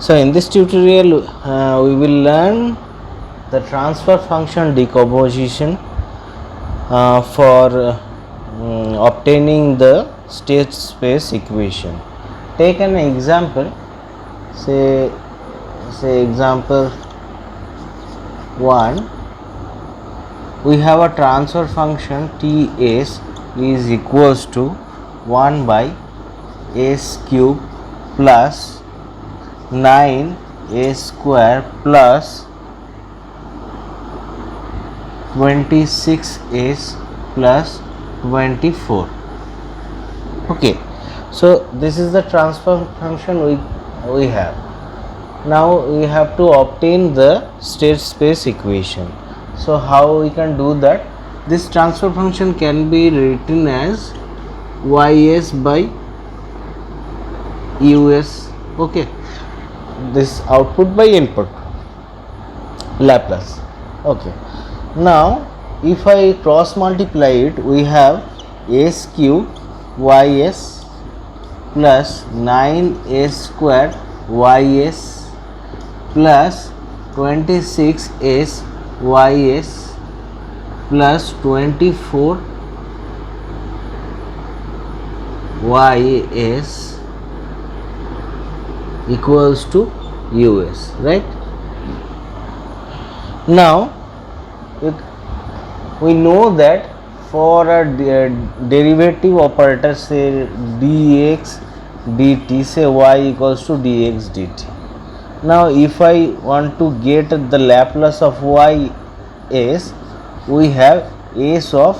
So in this tutorial we will learn the transfer function decomposition for obtaining the state space equation. Take an example, say example 1. We have a transfer function Ts is equals to 1 by s cube plus 9 a square plus 26s plus 24. Okay, so this is the transfer function we have. Now we have to obtain the state space equation. So how we can do that? This transfer function can be written as ys by us. Okay, this output by input Laplace. Okay, now if I cross multiply it, we have s cube ys plus 9s square ys plus 26s ys plus 24 ys equals to us, right? Now we know that for a derivative operator, say dx dt, say y equals to dx dt. Now if I want to get the Laplace of y s, we have s of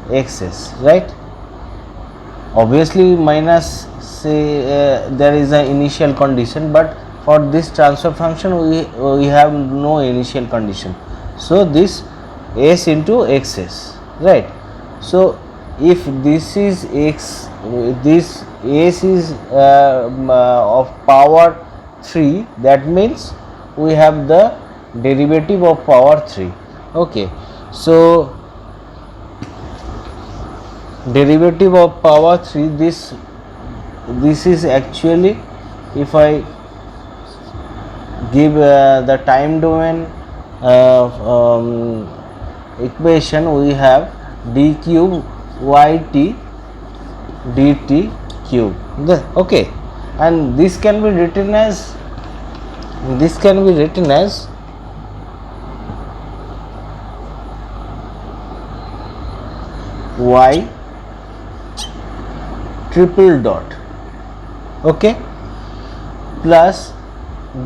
xs, right? Obviously minus, say there is an initial condition, but for this transfer function we have no initial condition, so this s into xs, right? So if this is x, this s is of power 3, that means we have the derivative of power 3. Okay, so derivative of power 3, this is actually, if I give the time domain equation, we have d cube yt dt cube. Okay, and this can be written as y triple dot, okay, plus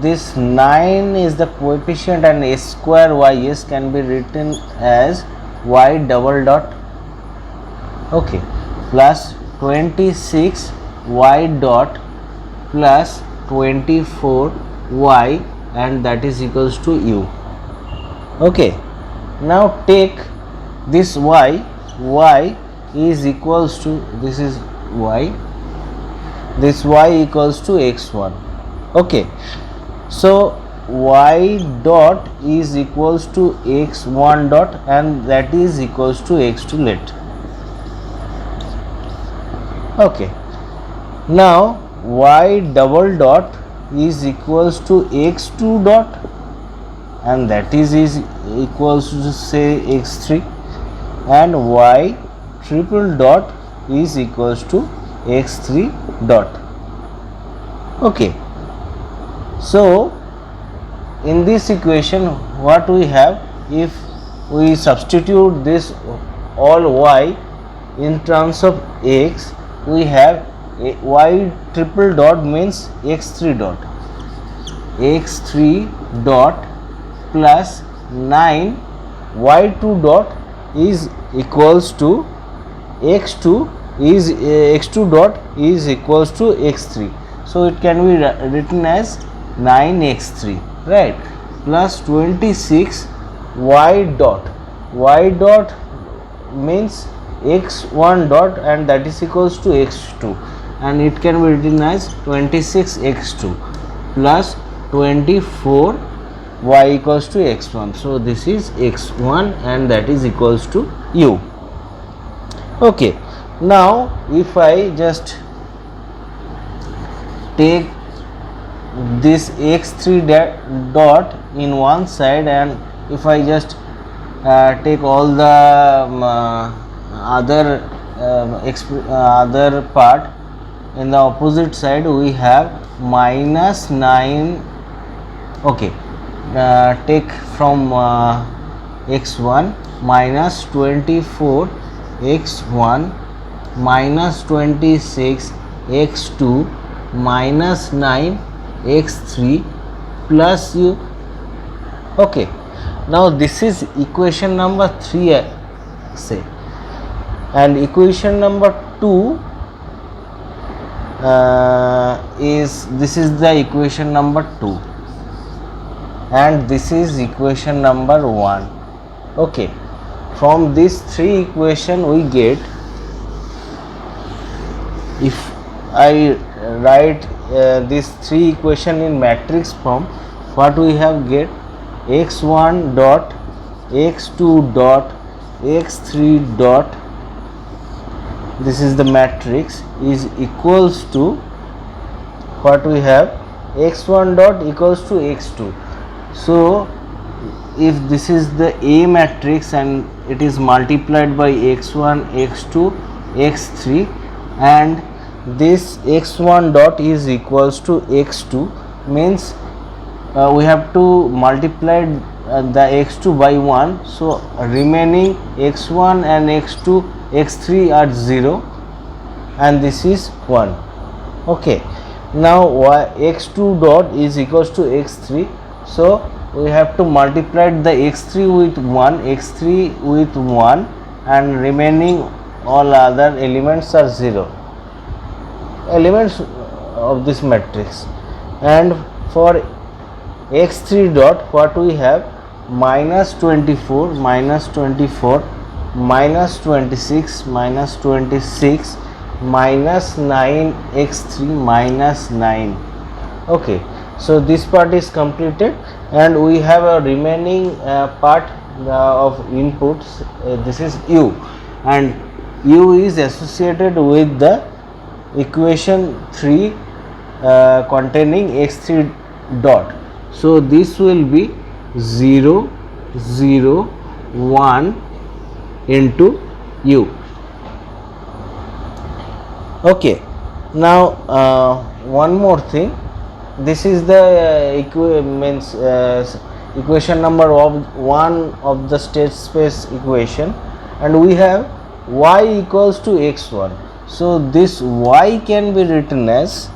this 9 is the coefficient and s square ys can be written as y double dot, okay, plus 26 y dot plus 24 y, and that is equals to u. Okay, now take this y is equals to, this is y, this y equals to x1. Okay, so y dot is equals to x1 dot, and that is equals to x2 let. Okay, now y double dot is equals to x2 dot, and that is equals to, say, x3, and y triple dot is equals to x3 dot. Okay, so in this equation what we have, if we substitute this all y in terms of x, we have y triple dot means x3 dot plus 9 y2 dot is equals to x2 dot is equals to x3, so it can be written as 9x3, right, plus 26 y dot means x1 dot, and that is equals to x2, and it can be written as 26x2 plus 24 y equals to x1, so this is x1, and that is equals to u. Okay, now if I just take this x3 dot in one side, and if I just take all the other part in the opposite side, we have minus 9. Okay, take from x1 minus 24 x1 minus 26 x2 minus 9 x3 plus u. Okay, now this is equation number 3, say, and equation number 2 this is the equation number 2, and this is equation number 1. Okay, from these 3 equation we get, if I write these 3 equation in matrix form, what we have get, x1 dot x2 dot x3 dot, this is the matrix, is equals to what we have, x1 dot equals to x2. So if this is the A matrix and it is multiplied by x1 x2 x3, and this x1 dot is equals to x2, means we have to multiply the x2 by 1, so remaining x1 and x2 x3 are 0, and this is 1. Okay, now x2 dot is equals to x3, so we have to multiply the x3 with 1, x3 with 1, and remaining all other elements are 0, elements of this matrix. And for x3 dot, what we have, minus 24 minus 24 minus 26 minus 26 minus 9 x3 minus 9. Okay, so this part is completed, and we have a remaining part of inputs. This is u, and u is associated with the equation 3 containing x3 dot. So this will be 0 0 1 into u. Okay, now one more thing, this is the equation number of 1 of the state space equation, and we have y equals to x1. So this y can be written as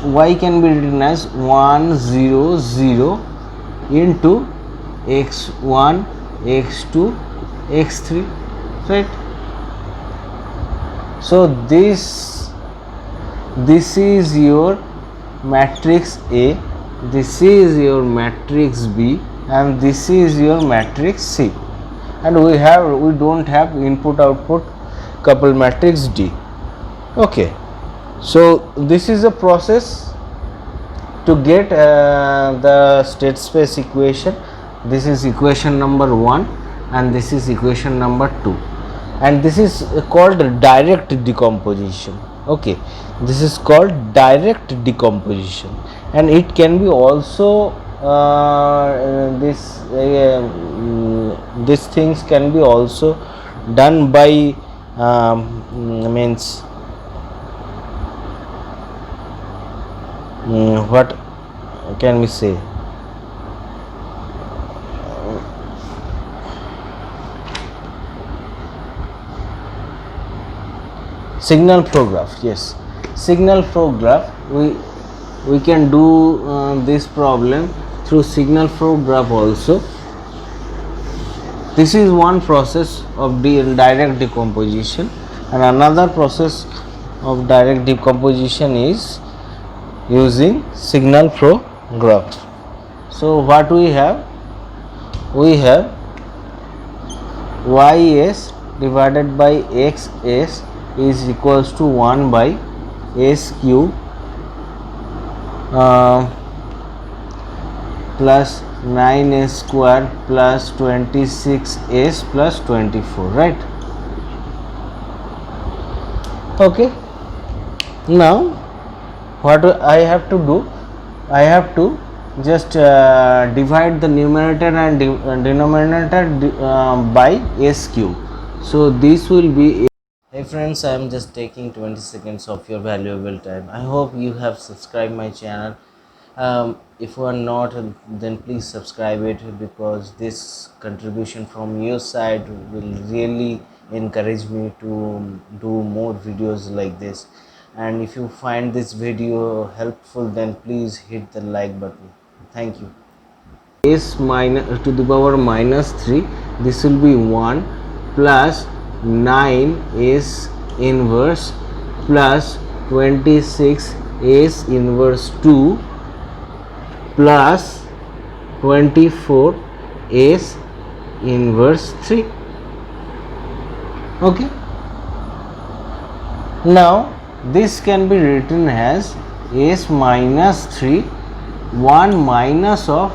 1 0 0 into x1 x2 x3, right? So this is your matrix A, this is your matrix B, and this is your matrix C, and we don't have input output coupled matrix D. Okay, so this is a process to get the state space equation. This is equation number 1, and this is equation number 2, and this is called direct decomposition. Okay, this is called direct decomposition, and it can be also these things can be also done by what can we say, signal flow graph. Yes, signal flow graph, we can do this problem through signal flow graph also. This is one process of direct decomposition, and another process of direct decomposition is using signal flow graph. So what we have ys divided by xs is equals to 1 by s cube plus 9s square plus 26s plus 24, right? Okay, now what I have to do, I have to just divide the numerator and denominator by s cube. So this will be. Hey friends, I am just taking 20 seconds of your valuable time. I hope you have subscribed my channel. If you are not, then please subscribe it, because this contribution from your side will really encourage me to do more videos like this. And if you find this video helpful, then please hit the like button. Thank you. S minus to the power minus 3, this will be 1 plus 9 s inverse plus 26 s inverse 2 plus 24 s inverse 3. Okay, now this can be written as s minus 3 1 minus of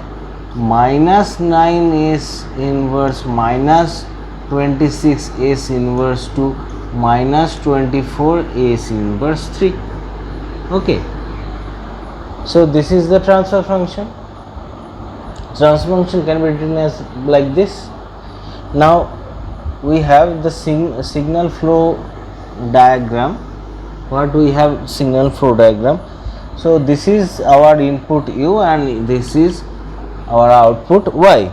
minus 9 s inverse minus 26 s inverse 2 minus 24 s inverse 3. Okay, so this is the transfer function. Transfer function can be written as like this. Now we have the signal flow diagram. What we have? Signal flow diagram. So this is our input u and this is our output y.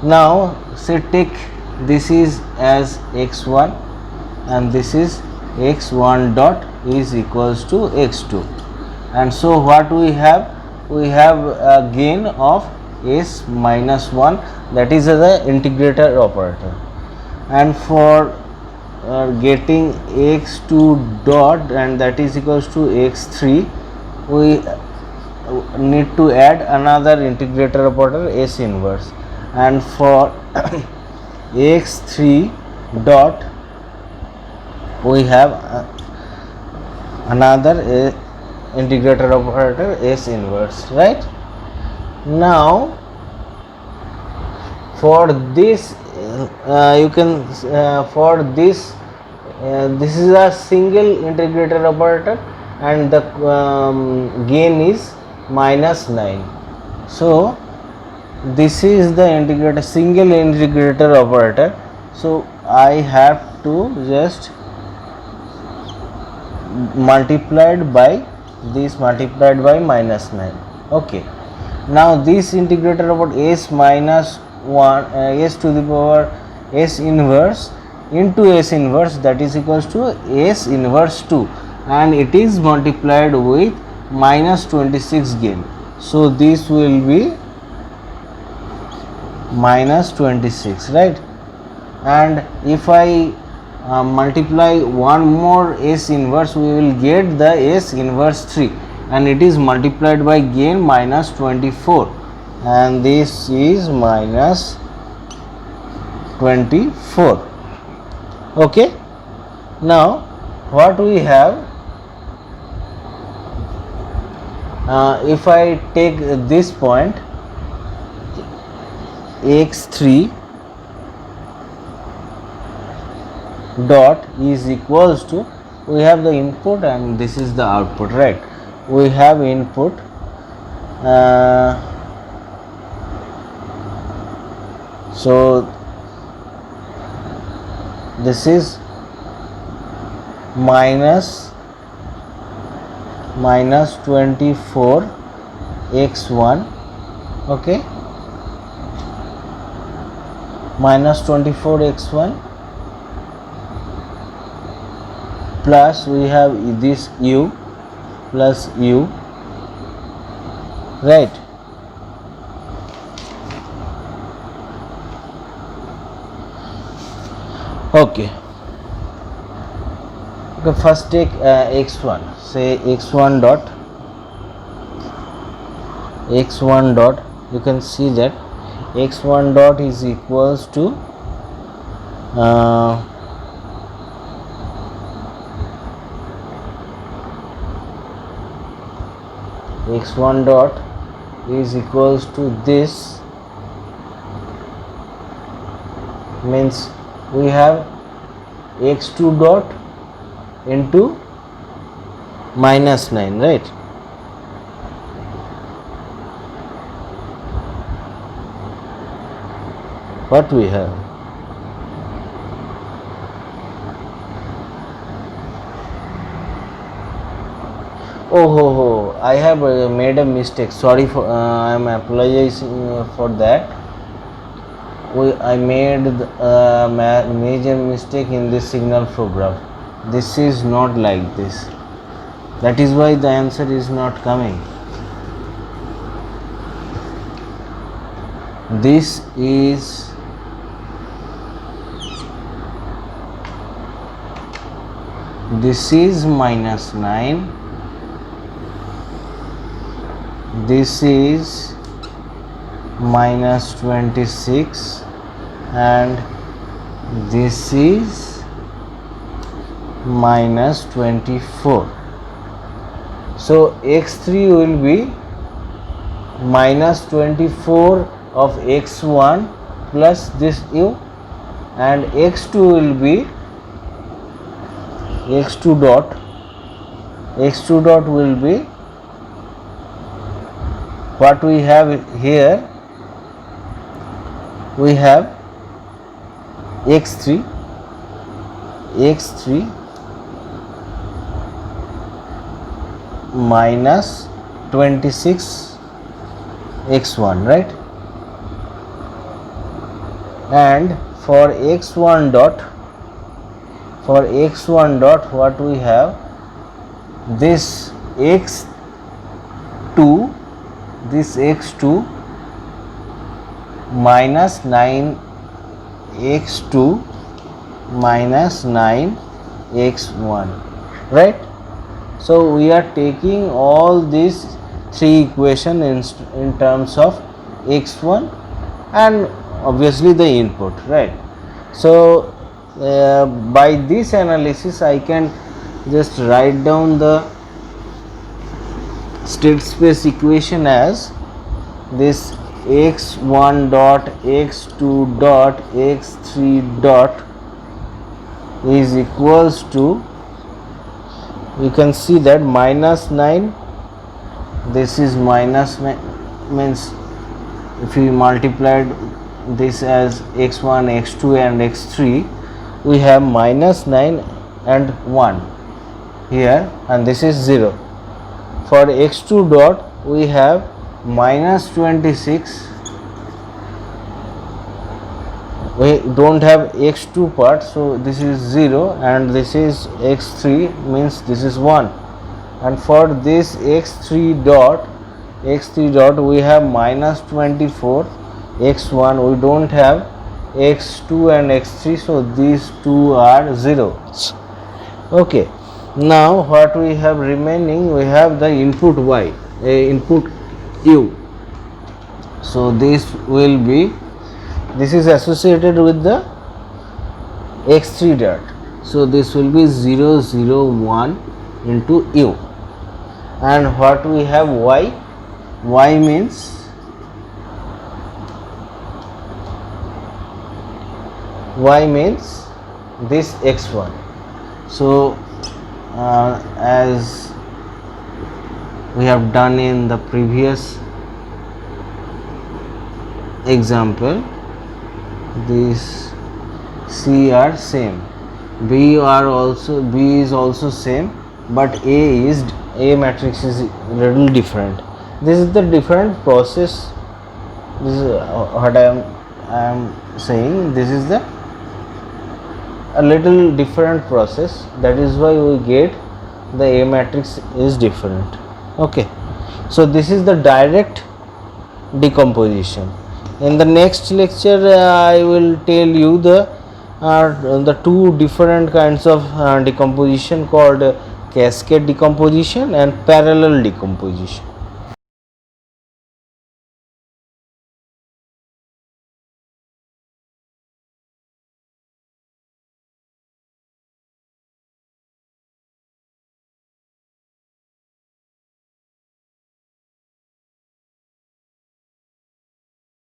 Now say take this is as x1 and this is x1 dot is equals to x2, and so what we have? We have a gain of s minus 1, that is the integrator operator, and for getting x2 dot, and that is equals to x3, we need to add another integrator operator s inverse, and for x3 dot we have another integrator operator s inverse, right? Now for this you can for this this is a single integrator operator and the gain is minus 9. So this is the integrator, single integrator operator. So I have to just multiplied by this, multiplied by minus 9. Okay, now this integrator about s minus 1 s to the power s inverse into s inverse, that is equals to s inverse 2, and it is multiplied with minus 26 gain. So this will be minus 26, right? And if I multiply one more s inverse, we will get the s inverse 3, and it is multiplied by gain minus 24, and this is minus 24. Okay, now what we have, if I take this point x3 dot is equals to, we have the input and this is the output, right? We have input so this is minus 24 x1, okay, minus 24 x1 plus we have this u plus u, right? Okay, first take x1, say x1 dot, you can see that x1 dot is equals to x1 dot is equals to this, means we have x2 dot into minus 9, right? What we have? Oh, I have made a mistake. Sorry for I am apologizing for that. I made a major mistake in this signal flow graph. This is not like this. That is why the answer is not coming. This is minus 9. This is minus 26 and this is minus 24. So x3 will be minus 24 of x1 plus this u, and x2 will be x2 dot will be what we have here. We have x3 minus 26 x1, right? And for x1 dot what we have, this x2 minus 9 x2 minus 9 x1, right? So we are taking all these three equations in terms of x1 and obviously the input, right? So by this analysis I can just write down the state space equation as this x1 dot x2 dot x3 dot is equals to, you can see that minus 9, this is minus 9, means if we multiplied this as x1 x2 and x3, we have minus 9 and 1 here, and this is 0. For x2 dot we have minus 26, we don't have x2 part, so this is 0, and this is x3, means this is 1. And for this x3 dot we have minus 24 x1, we don't have x2 and x3, so these two are 0. Okay, now what we have remaining, we have the input y, input u. So this will be, this is associated with the x3 dot, so this will be 0 0 1 into u. And what we have y means this x1. So as we have done in the previous example, these C are same, B is also same, but A matrix is little different. This is the different process. This is what I am saying. This is a little different process. That is why we get the A matrix is different. Okay. So this is the direct decomposition. In the next lecture, I will tell you the two different kinds of decomposition called cascade decomposition and parallel decomposition.